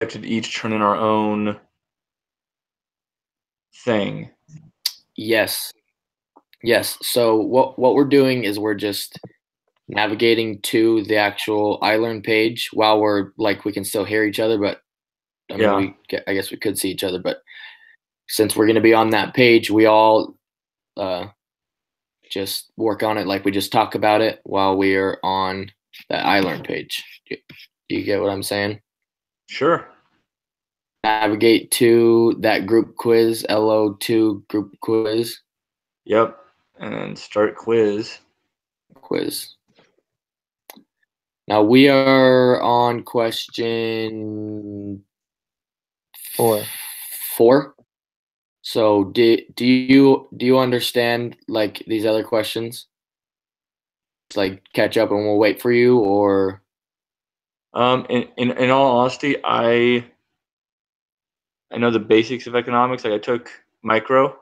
have to each turn in our own thing. Yes. Yes. So what we're doing is we're just navigating to the actual iLearn page while we're like we can still hear each other, but I mean I guess we could see each other, but since we're going to be on that page, we all just work on it like we just talk about it while we're on the iLearn page. You get what I'm saying? Sure. Navigate to that group quiz, LO2 group quiz. Yep. And then start quiz. Now we are on question 4. So do you understand like these other questions? It's like catch up and we'll wait for you, or in all honesty, I know the basics of economics. Like I took micro,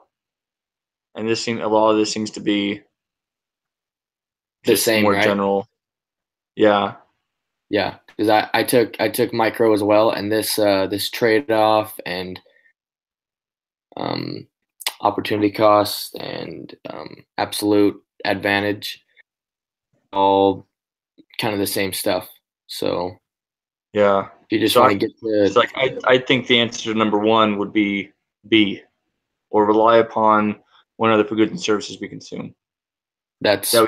and a lot of this seems to be the just same, more right? general. Yeah. Yeah, because I took micro as well, and this trade off and opportunity cost and absolute advantage, all kind of the same stuff. So Yeah. if you just So want to get it's to like I think the answer to number one would be B, or rely upon one other for goods and services we consume.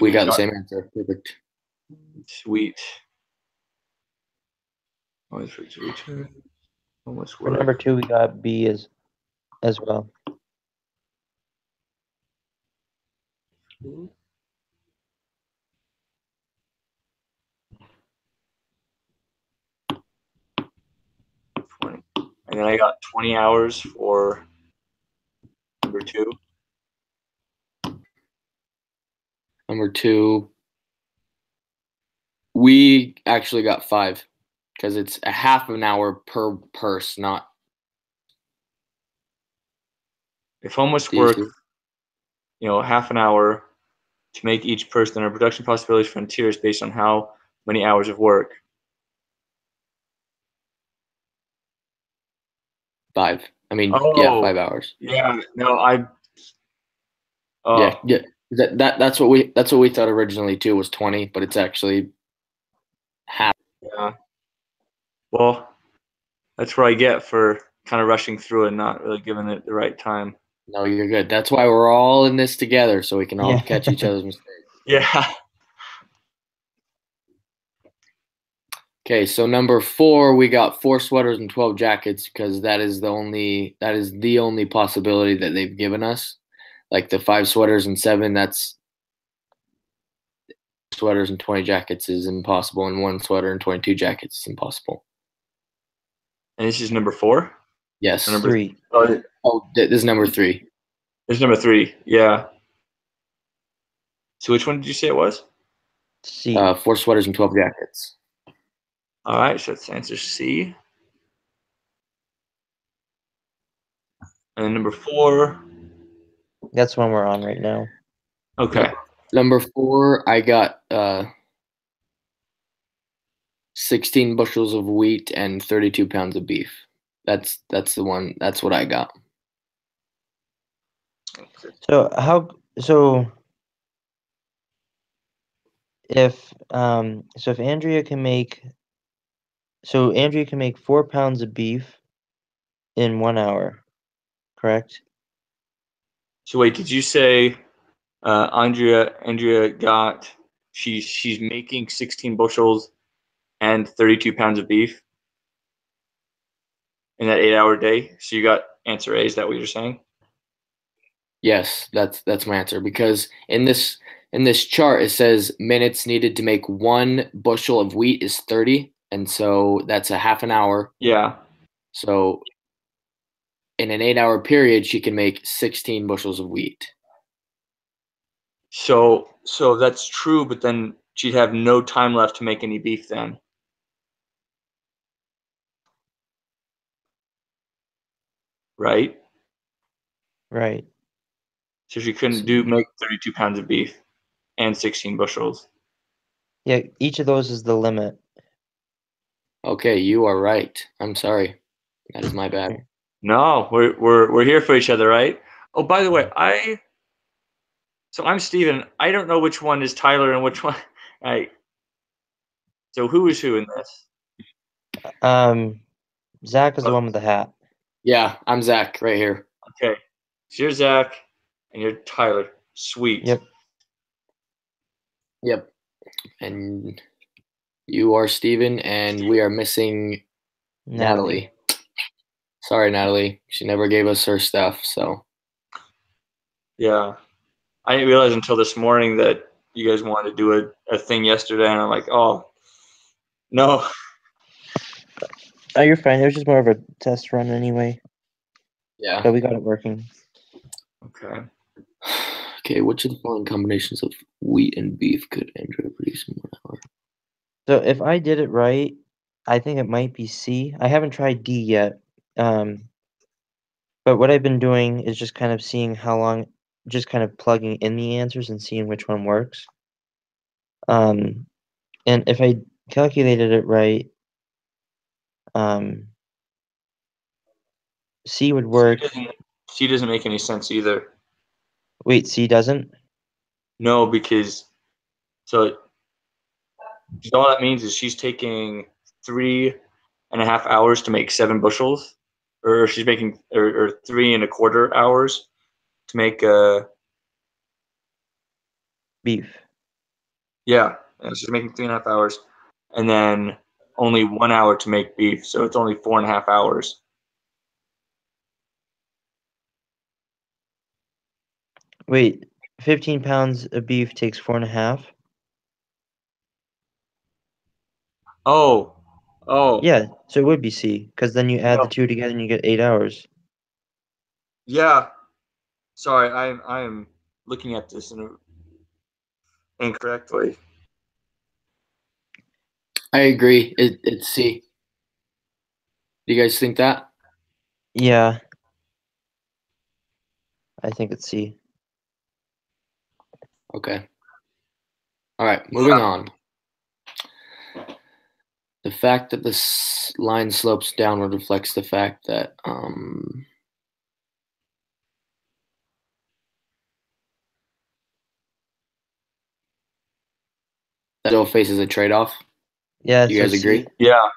we got the same answer. Perfect. Sweet. Always for to return. Almost For number 2, we got B as well. And then I got 20 hours for number 2. Number 2, we actually got 5 because it's a half an hour per purse, not. If almost work, half an hour to make each person our production possibilities frontiers based on how many hours of work. 5. I mean, yeah, 5 hours. Yeah, no, yeah. That's what we thought originally too, was 20, but it's actually half. Yeah. Well, that's what I get for kind of rushing through and not really giving it the right time. No, you're good. That's why we're all in this together, so we can all catch each other's mistakes. Yeah. Okay, so number 4, we got 4 sweaters and 12 jackets because that is the only possibility that they've given us. Like the 5 sweaters and 7, that's sweaters and 20 jackets is impossible, and 1 sweater and 22 jackets is impossible. And this is number 4? Yes. Number 3. This is number 3. This is number 3. Yeah. So which one did you say it was? C. 4 sweaters and 12 jackets. All right, so that's answer C. And then number 4. That's one we're on right now. Okay. Number 4, I got 16 bushels of wheat and 32 pounds of beef. That's the one. That's what I got. If Andrea can make 4 pounds of beef in 1 hour, correct? So wait, did you say Andrea got she's making 16 bushels and 32 pounds of beef in that 8-hour day? So you got answer A. Is that what you're saying? Yes, that's my answer, because in this chart it says minutes needed to make 1 bushel of wheat is 30, and so that's a half an hour. Yeah. So in an 8-hour period, she can make 16 bushels of wheat. So that's true, but then she'd have no time left to make any beef then. Right? Right. So she couldn't make 32 pounds of beef and 16 bushels. Yeah, each of those is the limit. Okay, you are right. I'm sorry. That is my bad. No, we're here for each other, right? Oh, by the way, I'm Steven. I don't know which one is Tyler and which one. So who is who in this? Zach is the one with the hat. Yeah, I'm Zach right here. Okay, so you're Zach and you're Tyler. Sweet. Yep. And you are Steven, and we are missing Natalie. Sorry, Natalie. She never gave us her stuff, so. Yeah. I didn't realize until this morning that you guys wanted to do a thing yesterday, and I'm like, oh, no. Oh, you're fine. It was just more of a test run anyway. Yeah. But we got it working. Okay. Okay, which of the following combinations of wheat and beef could Andrea produce in 1 hour? So if I did it right, I think it might be C. I haven't tried D yet. But what I've been doing is just kind of seeing how long, just kind of plugging in the answers and seeing which one works. And if I calculated it right, C would work. C doesn't make any sense either. Wait, C doesn't? No, because so all that means is she's taking 3.5 hours to make 7 bushels, or she's making or 3.25 hours to make Beef. Yeah, and she's making 3.5 hours, and then only 1 hour to make beef, so it's only 4.5 hours. Wait, 15 pounds of beef takes 4.5? Oh. Yeah, so it would be C, because then you add the two together and you get 8 hours. Yeah. Sorry, I am looking at this incorrectly. I agree. It's C. Do you guys think that? Yeah. I think it's C. Okay. All right, moving on. The fact that this line slopes downward reflects the fact that that still faces a trade-off. Yeah, you guys agree? Yeah.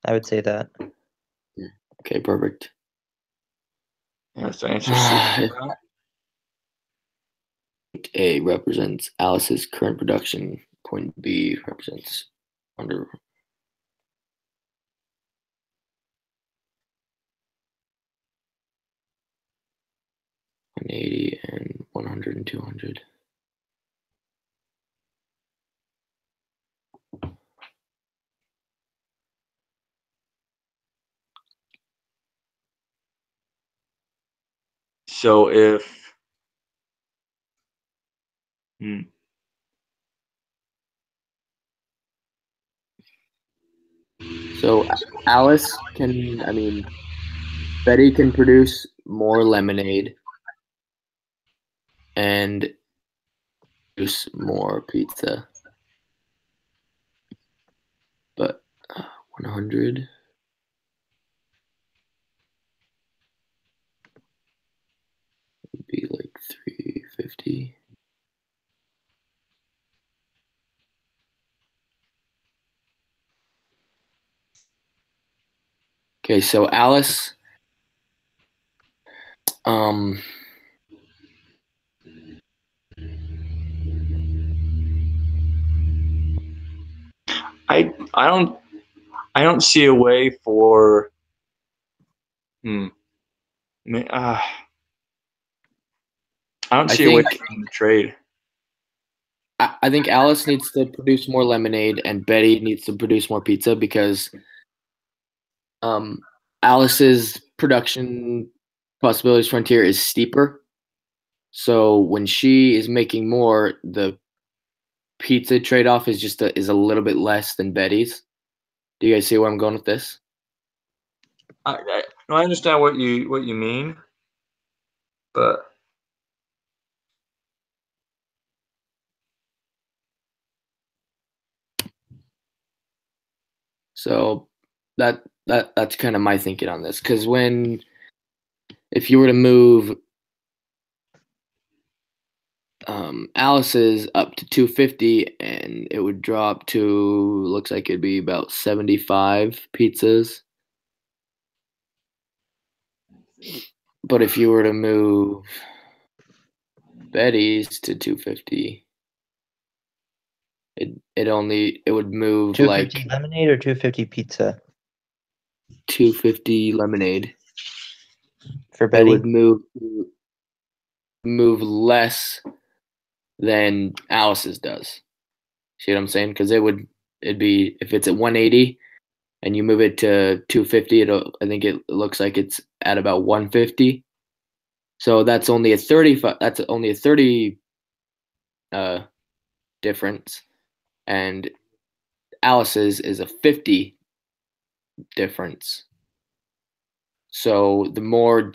I would say that. Okay, perfect. That's the answer C. A represents Alice's current production. Point B represents under. $180 and 100 and 200. So if So Alice Betty can produce more lemonade and produce more pizza. But 100 would be like 350. Okay, so Alice, I don't see a way for I don't see a way to trade. I think Alice needs to produce more lemonade and Betty needs to produce more pizza because Alice's production possibilities frontier is steeper. So when she is making more, the pizza trade-off is just is a little bit less than Betty's. Do you guys see where I'm going with this? I understand what you mean, but so that that's kind of my thinking on this, because if you were to move Alice's up to 250, and it would drop to, looks like it'd be about 75 pizzas. But if you were to move Betty's to 250, it would move 250 like lemonade or 250 pizza 250 lemonade. for It Betty? would move less than Alice's does. See what I'm saying? Because it'd be, if it's at 180 and you move it to 250, I think it looks like it's at about 150. So that's only a 35. That's only a 30 difference, and Alice's is a 50 difference. So the more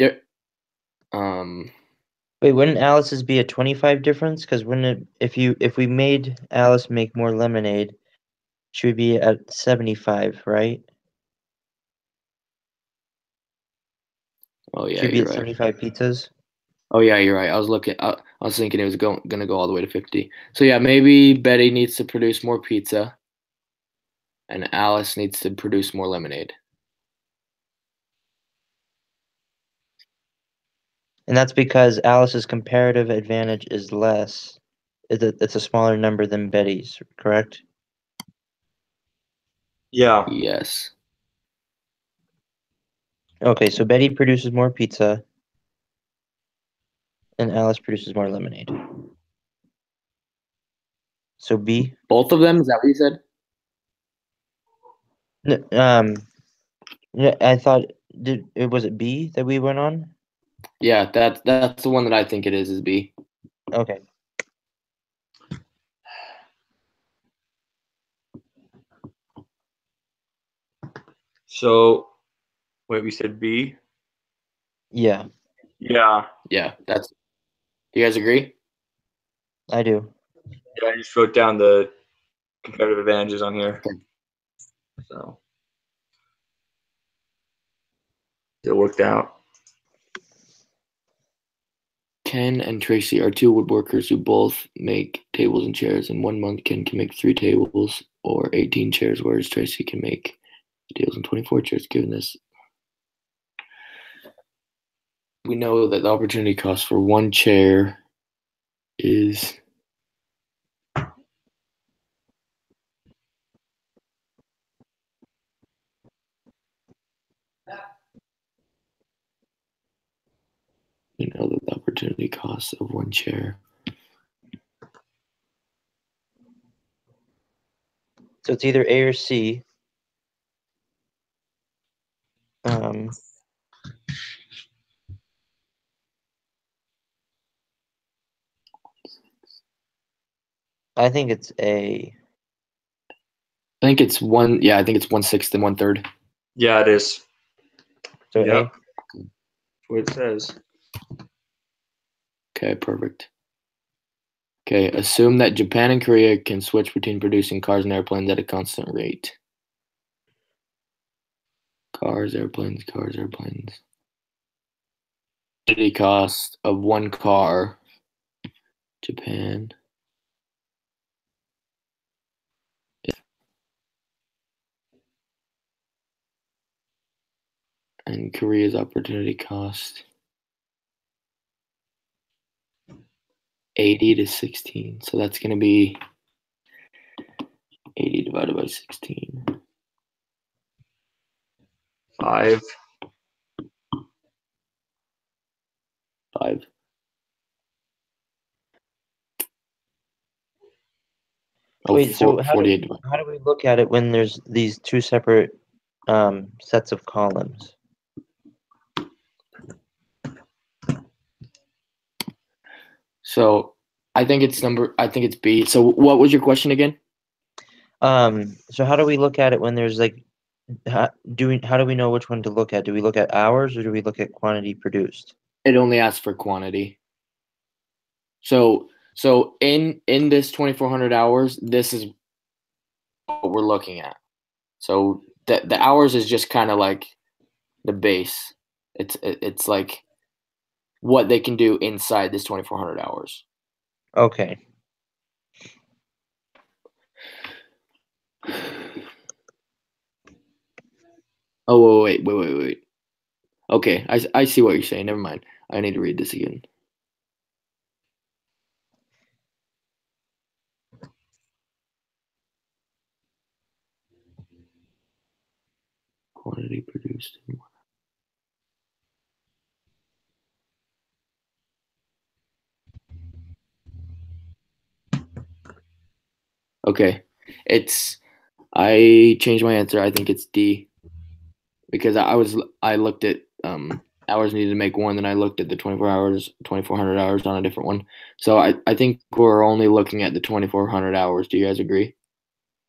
Wait, wouldn't Alice's be a 25 difference? Because wouldn't it, if we made Alice make more lemonade, she would be at 75, right? oh yeah, She'd be you're at right. 75 pizzas. Oh yeah, you're right. I was thinking it was gonna go all the way to 50. So yeah, maybe Betty needs to produce more pizza, and Alice needs to produce more lemonade. And that's because Alice's comparative advantage is less. It's a smaller number than Betty's, correct? Yeah. Yes. Okay, so Betty produces more pizza, and Alice produces more lemonade. So B. Both of them? Is that what you said? Yeah, I thought was it B that we went on? Yeah, that's the one that I think it is B. Okay. So, wait, we said B? Yeah, Yeah. Yeah, do you guys agree? I do. Yeah, I just wrote down the competitive advantages on here. Okay. So, it worked out. Ken and Tracy are two woodworkers who both make tables and chairs. In 1 month, Ken can make 3 tables or 18 chairs, whereas Tracy can make tables and 24 chairs. Given this, we know that the opportunity cost for 1 chair is we know that the opportunity cost of 1 chair. So it's either A or C. I think it's A. I think it's 1. Yeah, I think it's 1/6 and 1/3. Yeah, it is. So Yep. A. That's what it says. Okay, perfect. Okay, assume that Japan and Korea can switch between producing cars and airplanes at a constant rate. Cars, airplanes, cars, airplanes. The cost of 1 car, Japan. And Korea's opportunity cost 80 to 16. So that's going to be 80 divided by 16. 5. 5. Oh, Wait, so how 48 do we look at it when there's these two separate sets of columns? So I think it's B. So what was your question again? So how do we look at it when there's like, how do we know which one to look at? Do we look at hours or do we look at quantity produced? It only asks for quantity. So in this 2,400 hours, this is what we're looking at. So the hours is just kind of like the base. It's like what they can do inside this 2,400 hours. Okay. Oh, wait. Okay, I see what you're saying. Never mind. I need to read this again. Quantity produced in Okay, I changed my answer. I think it's D because I looked at hours needed to make one, then I looked at the 2,400 hours on a different one. So I think we're only looking at the 2,400 hours. Do you guys agree?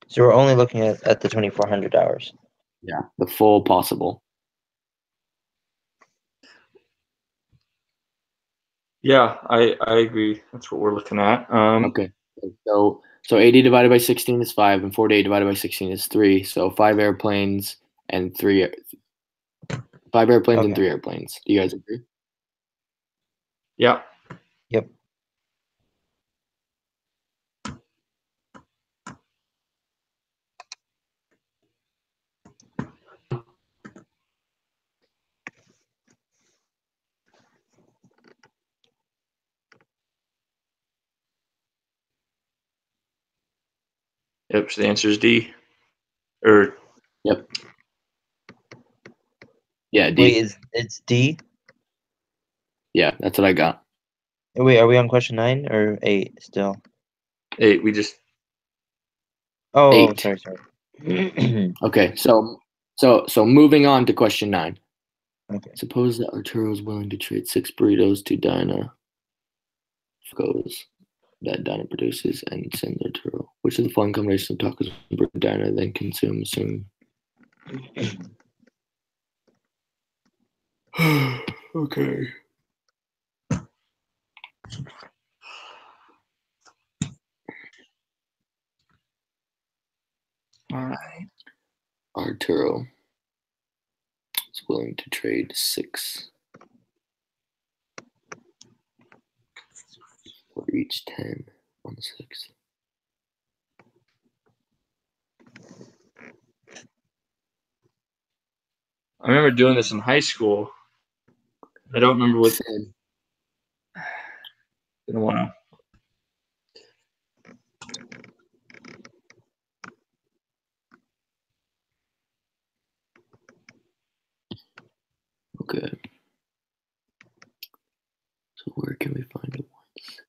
So we're only looking at the 2,400 hours. Yeah, the full possible. Yeah, I agree. That's what we're looking at. Okay, so 80 divided by 16 is 5, and 48 divided by 16 is 3. So 5 airplanes and 3 and 3 airplanes. Do you guys agree? Yeah. Yep. Yep. So the answer is D. Or Yep. Yeah, D. Wait, it's D? Yeah, that's what I got. Wait, are we on question 9 or 8 still? 8. We just Oh, 8. Sorry. Okay, so moving on to question 9. Okay. Suppose that Arturo is willing to trade 6 burritos to Dinah goes that Dinah produces and sends Arturo. Which of the following combination of tacos would Dinah then consume soon? Okay. all right. Arturo is willing to trade 6 for each 10 on the 6th. I remember doing this in high school. I don't remember what. Been a while. Okay. So where can we find a 1, 6?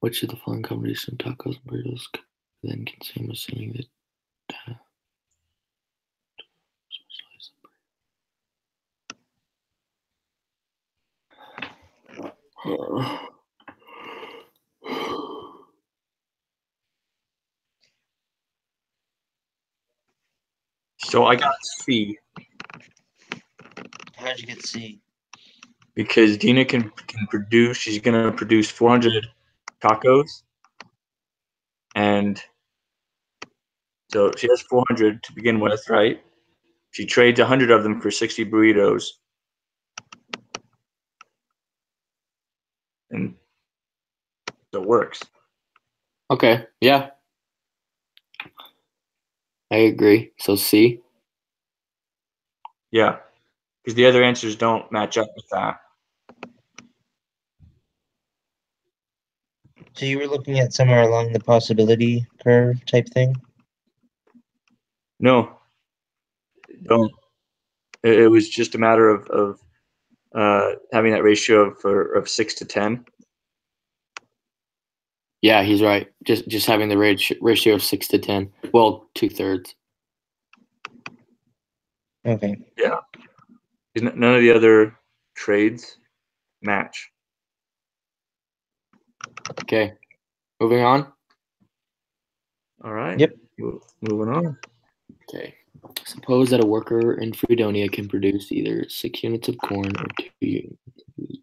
Which of the following combination of tacos and burritos could then consume assuming that So I got C How'd you get C? because Dina can produce. She's gonna produce 400 tacos, and so she has 400 to begin with, right? She trades 100 of them for 60 burritos, and so it works. Okay, yeah. I agree. So C. Yeah, because the other answers don't match up with that. So you were looking at somewhere along the possibility curve type thing? No, don't. It was just a matter of having that ratio of 6 to 10. Yeah, he's right. Just having the ratio of 6 to 10. Well, 2/3. Okay. Yeah, none of the other trades match. Okay, moving on. All right. Yep. Moving on. Okay. Suppose that a worker in Fredonia can produce either 6 units of corn or 2 units of wheat.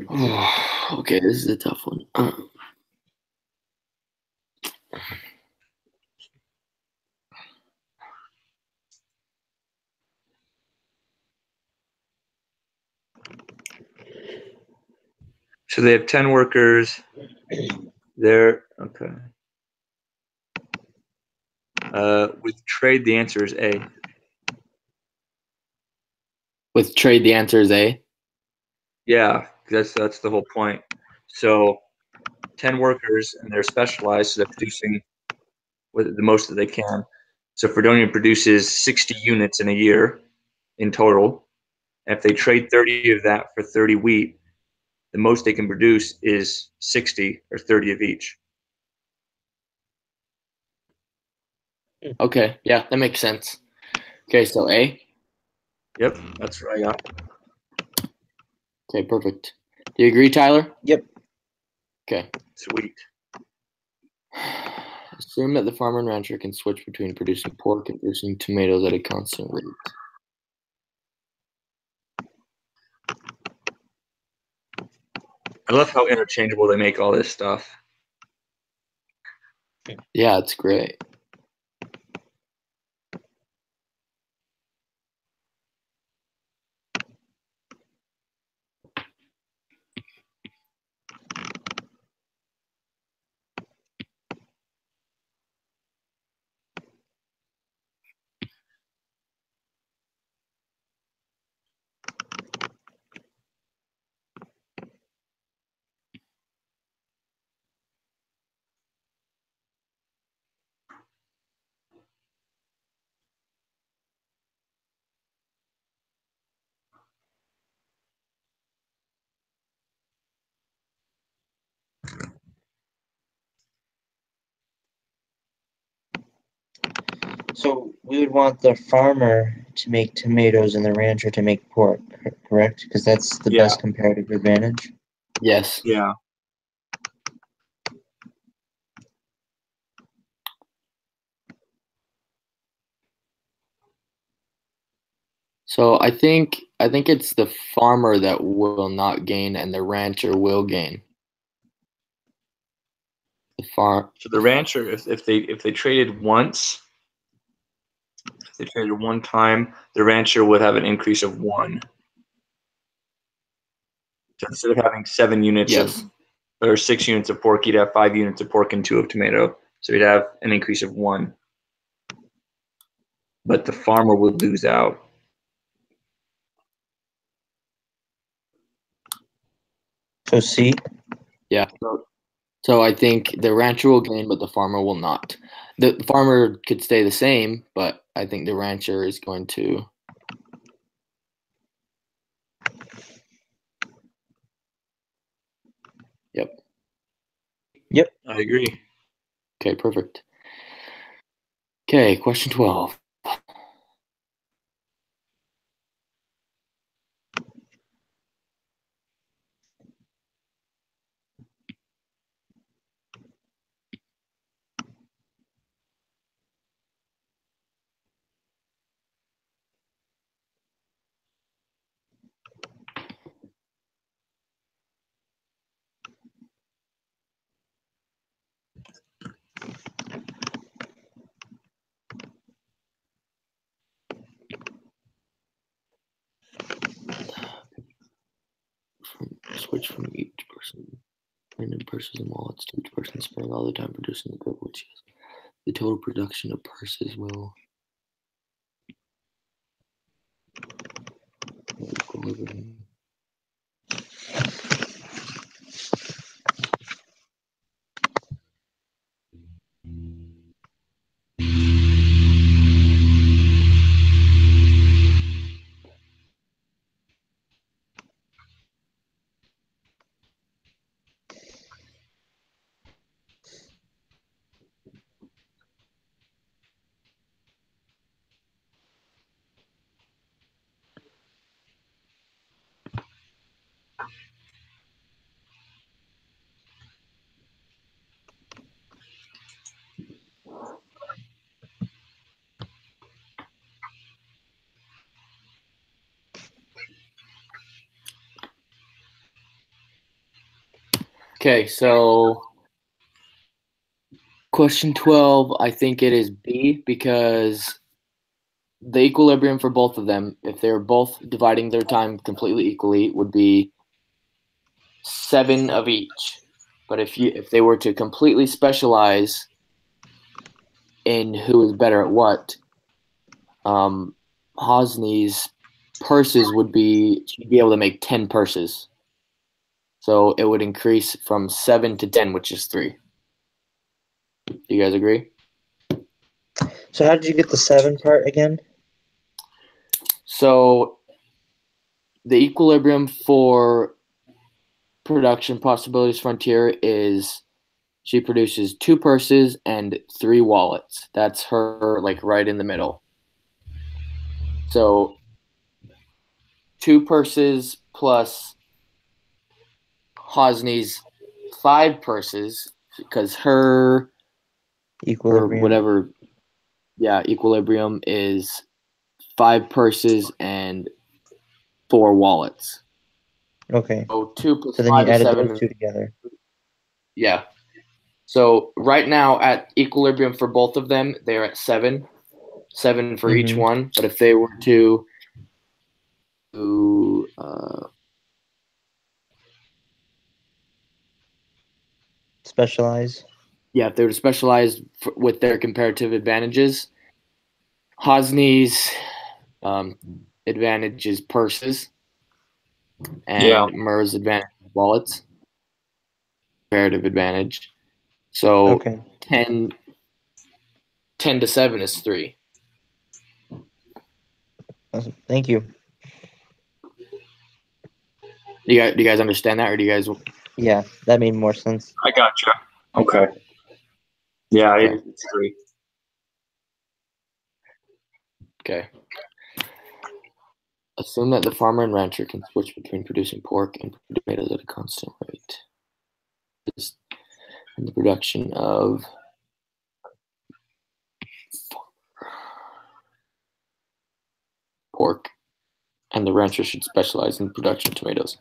Oh, okay, this is a tough one. So they have 10 workers. They're okay. With trade, the answer is A. With trade, the answer is A. Yeah, that's the whole point. So 10 workers, and they're specialized, so they're producing with the most that they can. So Fredonia produces 60 units in a year in total. And if they trade 30 of that for 30 wheat, the most they can produce is 60 or 30 of each. Okay, yeah, that makes sense. Okay, so A. Yep, that's right. Yeah. Okay, perfect. Do you agree, Tyler? Yep. Okay. Sweet. Assume that the farmer and rancher can switch between producing pork and producing tomatoes at a constant rate. I love how interchangeable they make all this stuff. Yeah, it's great. So we would want the farmer to make tomatoes and the rancher to make pork, correct? Because that's the Yeah. best comparative advantage. Yes. Yeah. So I think it's the farmer that will not gain and the rancher will gain. So the rancher, if they traded once, if they traded one time, the rancher would have an increase of 1. So instead of having 7 units Yes. or 6 units of pork, he'd have 5 units of pork and 2 of tomato. So he'd have an increase of 1. But the farmer would lose out. So C. Yeah. So I think the rancher will gain, but the farmer will not. The farmer could stay the same, but I think the rancher is going to. Yep. Yep. I agree. Okay, perfect. Okay, question 12. switch from each person. Random purses and wallets to each person, spending all the time producing the good, which is the total production of purses will equilibrium. Okay, so question 12, I think it is B because the equilibrium for both of them, if they're both dividing their time completely equally, would be 7 of each. But if they were to completely specialize in who is better at what, Hosni's purses would be, she'd be able to make 10 purses. So it would increase from 7 to 10, which is 3. Do you guys agree? So how did you get the 7 part again? So the equilibrium for production possibilities frontier is she produces 2 purses and 3 wallets. That's her like right in the middle. So 2 purses plus Hosni's 5 purses because her Equilibrium. or whatever, yeah, equilibrium is 5 purses and 4 wallets. Okay. So 2 plus So then 5 you is added 7. those two together. Yeah. So right now at equilibrium for both of them, they're at 7 for each one. But if they were to Specialize. yeah, if they were to specialize with their comparative advantages, Hosni's advantage is purses, and Murr's advantage is wallets. Comparative advantage. So Okay. 10 to 7 is 3. Awesome. Thank you. Do you guys understand that, or do you guys? Yeah, that made more sense. I gotcha. Okay. Yeah, Okay. it's 3. Okay. Assume that the farmer and rancher can switch between producing pork and tomatoes at a constant rate. And the production of pork, and the rancher should specialize in the production of tomatoes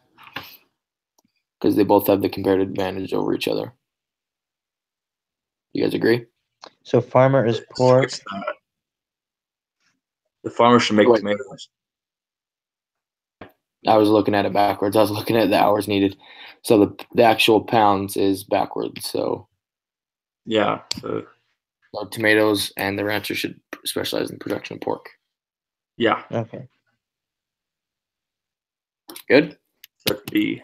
because they both have the comparative advantage over each other. You guys agree? So farmer is pork. Fix that. The farmer should make tomatoes. I was looking at it backwards. I was looking at the hours needed. So the actual pounds is backwards. So Yeah. So tomatoes, and the rancher should specialize in the production of pork. yeah. Okay. Good? That's B.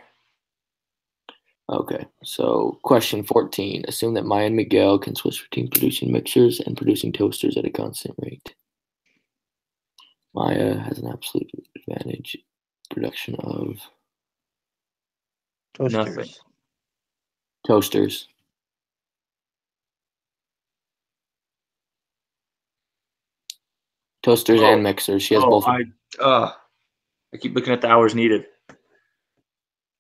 Okay. So question 14. Assume that Maya and Miguel can switch between producing mixers and producing toasters at a constant rate. Maya has an absolute advantage. Production of Toasters. Nothing. toasters. Toasters and mixers. She has both. I keep looking at the hours needed.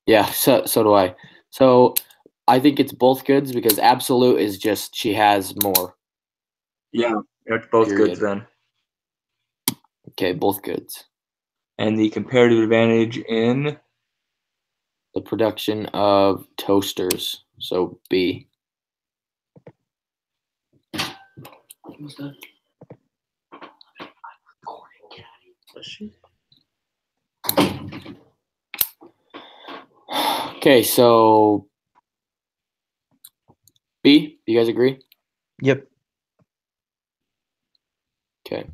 Yeah, so do I. So I think it's both goods because absolute is just she has more. Yeah, it's both Period. goods then. Okay, both goods. And the comparative advantage in The production of toasters. So B. What was that? Okay, so B, you guys agree? Yep. Okay.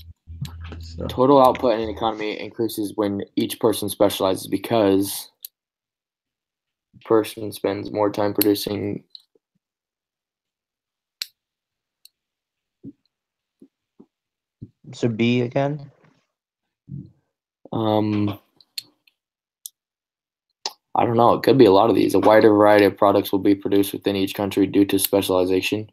So, Total output in an economy increases when each person specializes because person spends more time producing. So B again. I don't know. It could be a lot of these. A wider variety of products will be produced within each country due to specialization.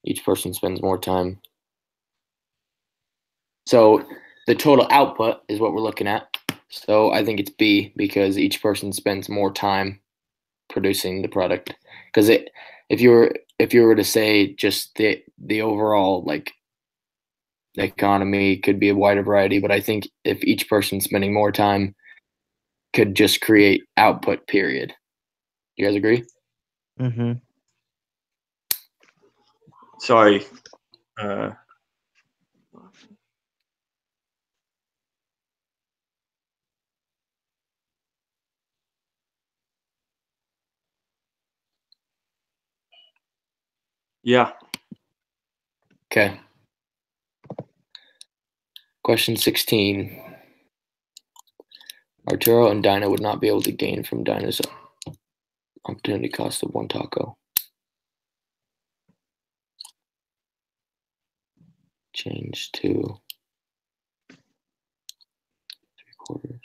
Each person spends more time. So the total output is what we're looking at. So I think it's B because each person spends more time producing the product. Because if you were to say just the overall like the economy could be a wider variety, but I think if each person spending more time could just create output. Period. You guys agree? Mm-hmm. sorry. Yeah. Okay. Question 16. Arturo and Dinah would not be able to gain from Dinah's opportunity cost of one taco. Change to 3/4.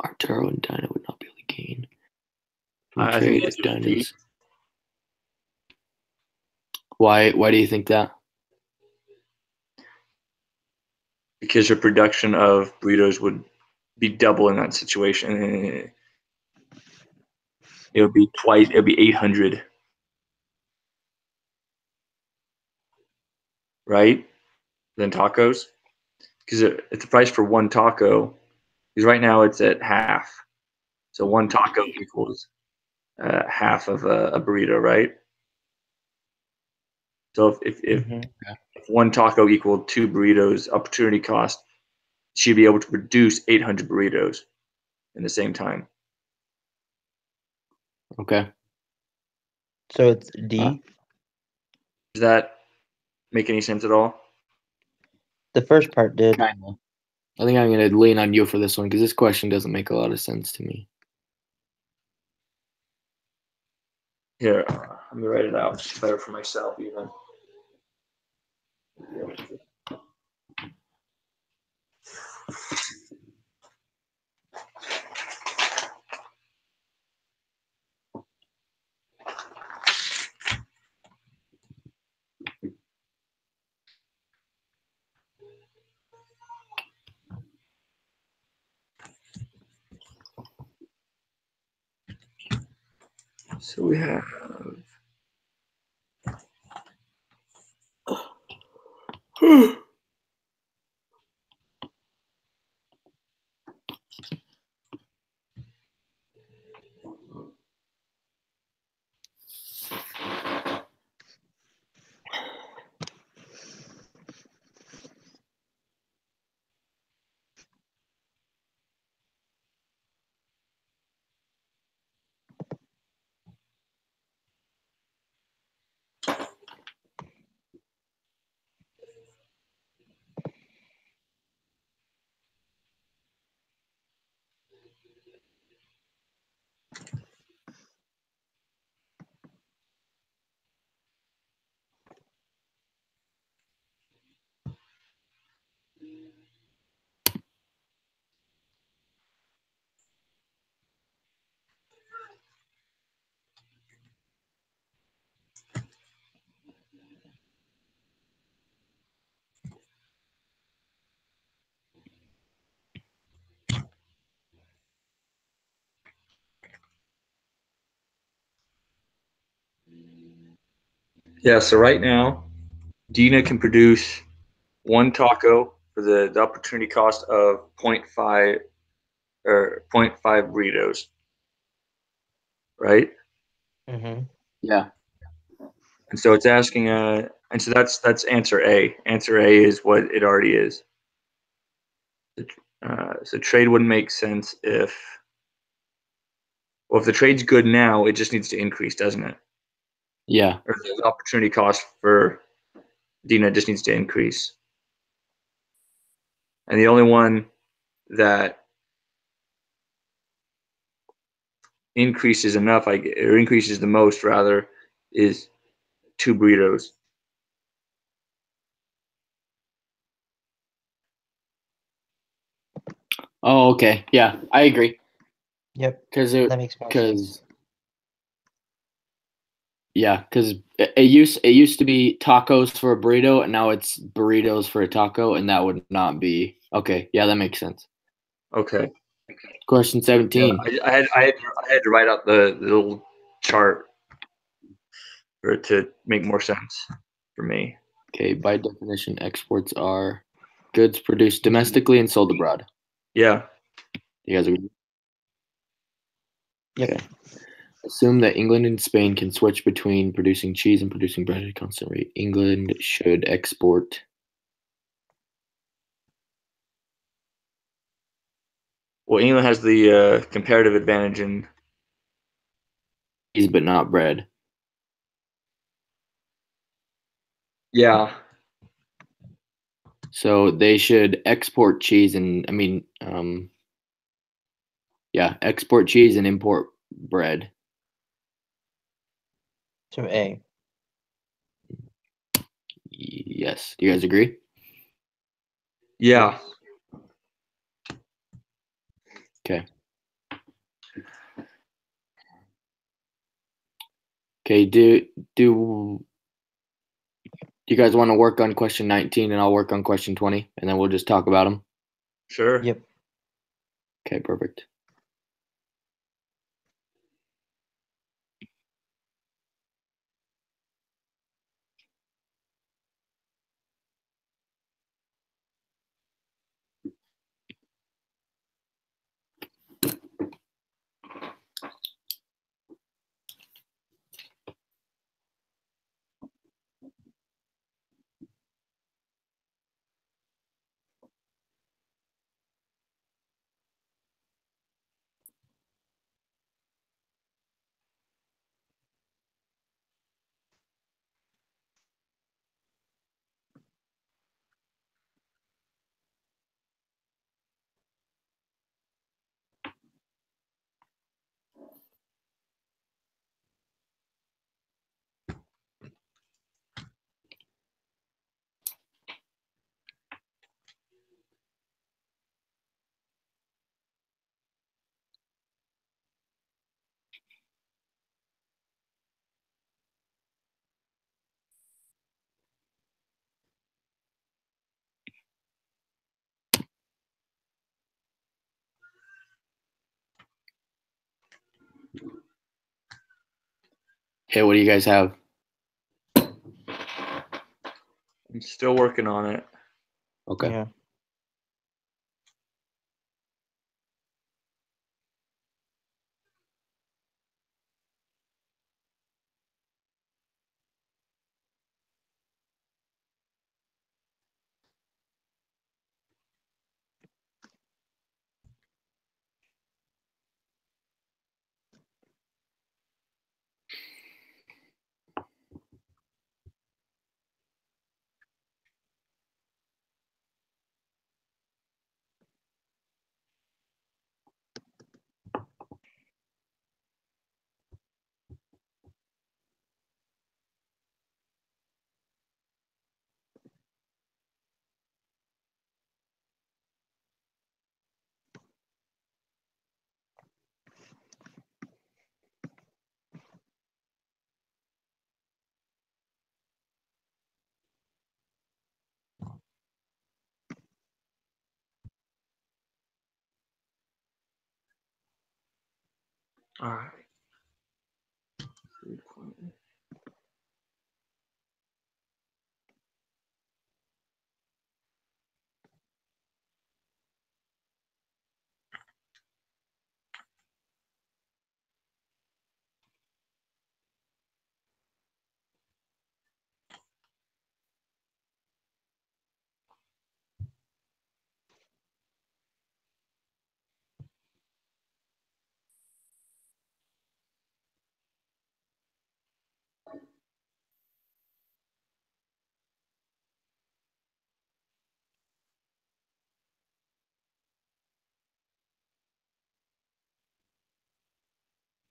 Arturo and Dinah would not be able to gain from I trade think if it's just B. Dinah's. Why do you think that? Because your production of burritos would be double in that situation. It would be twice. It would be 800, right? Than tacos, because it's the price for one taco. Because right now it's at half, so one taco equals half of a burrito, right? So Mm-hmm. if one taco equaled two burritos, opportunity cost, she'd be able to produce 800 burritos in the same time. Okay. So it's D. Does that make any sense at all? The first part did. Kind of. I think I'm going to lean on you for this one because this question doesn't make a lot of sense to me. Here, let me write it out. It's better for myself, even. So we have. Yeah, so right now Dina can produce one taco for the opportunity cost of 0.5 or 0.5 burritos, right? Mm-hmm. Yeah. And so it's asking, and so that's answer A. Answer A is what it already is. So trade wouldn't make sense if, well, if the trade's good now, it just needs to increase, doesn't it? Yeah. Or the opportunity cost for Dina just needs to increase. And the only one that increases enough, or increases the most rather, is 2 burritos. Oh, okay. Yeah, I agree. Yep. Because That makes more sense. because it used to be tacos for a burrito, and now it's burritos for a taco, and that would not be okay. Yeah, that makes sense. Okay. Question Yeah, 17. I had to write out the little chart for it to make more sense for me. Okay, by definition, exports are goods produced domestically and sold abroad. Yeah. You guys agree? Yep. Okay. Assume that England and Spain can switch between producing cheese and producing bread at a constant rate. England should export. Well, England has the comparative advantage in. Cheese, but not bread. Yeah. So they should export cheese and export cheese and import bread. So A. Yes. Do you guys agree? Yeah. Okay. Okay. Do you guys want to work on question 19 and I'll work on question 20 and then we'll just talk about them? Sure. Yep. Okay, perfect. Okay, what do you guys have? I'm still working on it. Okay. Yeah. All right.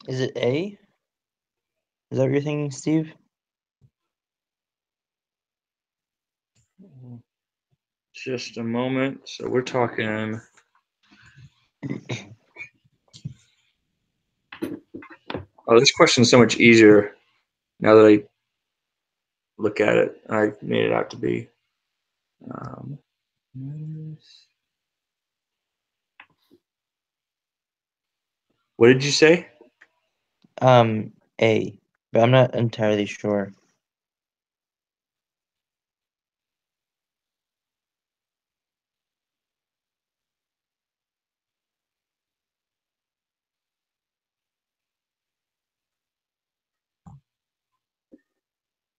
Is it A? Is that what you're thinking, Steve? Just a moment. So we're talking. Oh, this question is so much easier now that I look at it. I made it out to be. What did you say? A, but I'm not entirely sure.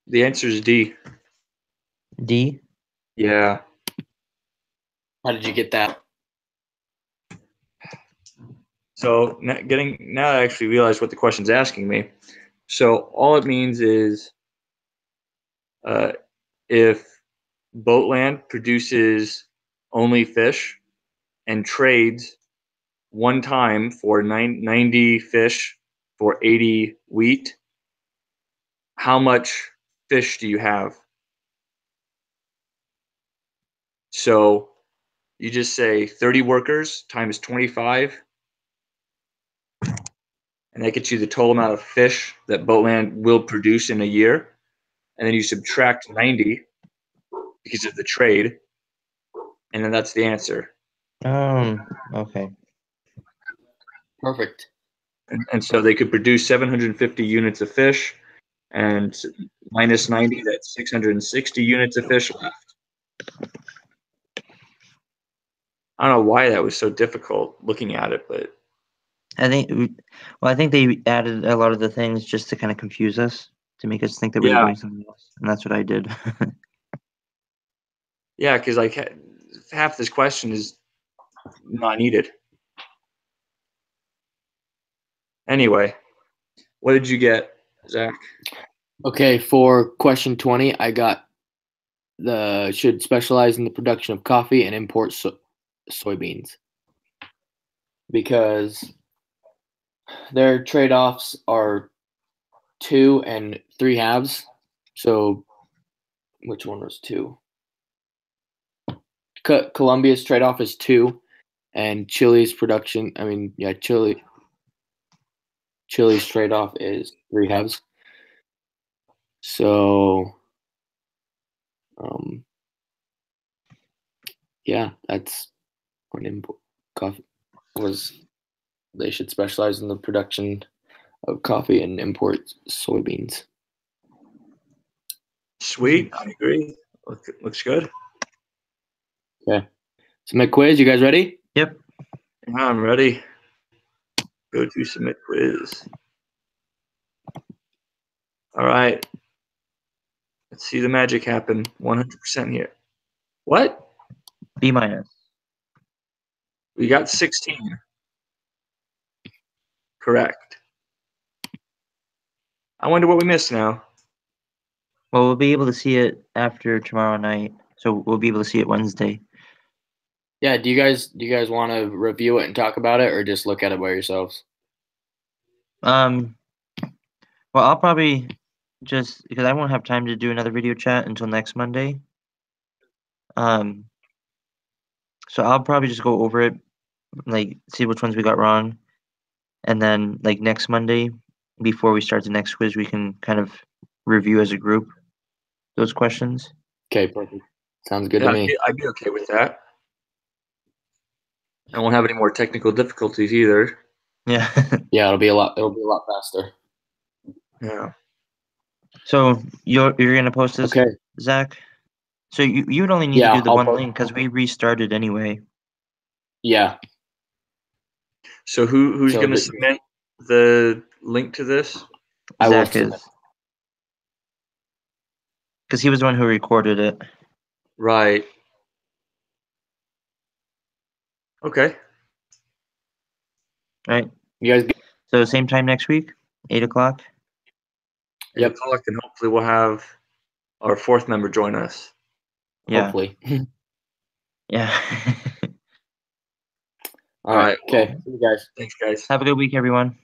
The answer is D. D? Yeah. How did you get that? So now I actually realize what the question's asking me. So all it means is if Boatland produces only fish and trades one time for 90 fish for 80 wheat, how much fish do you have? So you just say 30 workers times 25, and that gets you the total amount of fish that Boatland will produce in a year. And then you subtract 90 because of the trade, and then that's the answer. Okay. Perfect. And so they could produce 750 units of fish, and minus 90, that's 660 units of fish left. I don't know why that was so difficult looking at it, but I think they added a lot of the things just to kind of confuse us, to make us think that we were yeah, doing something else, and that's what I did. yeah, because like half this question is not needed. Anyway, what did you get, Zach? Okay, for question 20, I got should specialize in the production of coffee and import soybeans, because their trade-offs are 2 and 3 halves. So which one was 2? Colombia's trade-off is 2, and Chile's Chile's trade-off is 3 halves. So yeah, that's what import coffee was. They should specialize in the production of coffee and import soybeans. Sweet, I agree. Looks good. Okay. Submit quiz. You guys ready? Yep. Yeah, I'm ready. Go to submit quiz. All right. Let's see the magic happen. 100% here. What? B minus. We got 16. Correct. I wonder what we missed now. Well, we'll be able to see it after tomorrow night, so we'll be able to see it Wednesday. Yeah. Do you guys want to review it and talk about it, or just look at it by yourselves? Well, I'll probably just, because I won't have time to do another video chat until next Monday. So I'll probably just go over it, like see which ones we got wrong, and then like next Monday, before we start the next quiz, we can kind of review as a group those questions. Okay, perfect. Sounds good Yeah, to me. I'd be okay with that. I won't have any more technical difficulties either. Yeah. Yeah, it'll be a lot faster. Yeah. So you're gonna post this, Okay. Zach? So you would only need to do the one link because we restarted anyway. Yeah. So who's going to submit the link to this? Zach is. Because he was the one who recorded it. Right. Okay. Right. You guys. So same time next week, 8 o'clock. 8 o'clock, and hopefully we'll have our fourth member join us. Yeah. Hopefully. Yeah. All right. Okay. Well, See you guys. Thanks, guys. Have a good week, everyone.